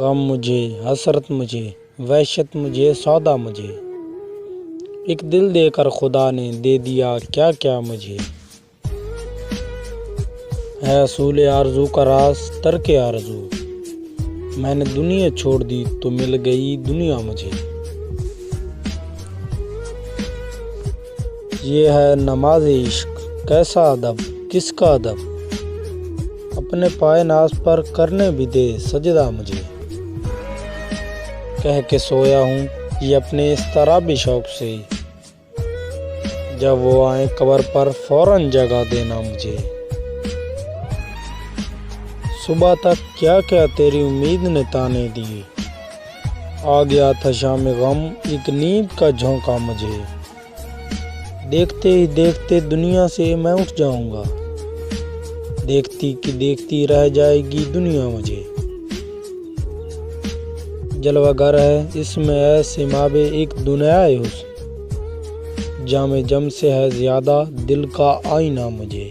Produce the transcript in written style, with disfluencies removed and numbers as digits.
गम मुझे, हसरत मुझे, वहशत मुझे, सौदा मुझे। एक दिल देकर खुदा ने दे दिया क्या क्या मुझे। है असूल आरज़ू का रास तर्क आरज़ू, मैंने दुनिया छोड़ दी तो मिल गई दुनिया मुझे। ये है नमाज इश्क, कैसा अदब, किसका अदब, अपने पाए नाज पर करने भी दे सजदा मुझे। कह के सोया हूँ ये अपने इस तरह भी शौक से, जब वो आए कब्र पर फौरन जगा देना मुझे। सुबह तक क्या क्या तेरी उम्मीद ने ताने दिए, आ गया था शाम गम एक नींद का झोंका मुझे। देखते ही देखते दुनिया से मैं उठ जाऊंगा, देखती कि देखती रह जाएगी दुनिया मुझे। जलवागर है इसमें ऐसे माबे एक दुनियाए हुस्न, जामे जम से है ज्यादा दिल का आईना मुझे।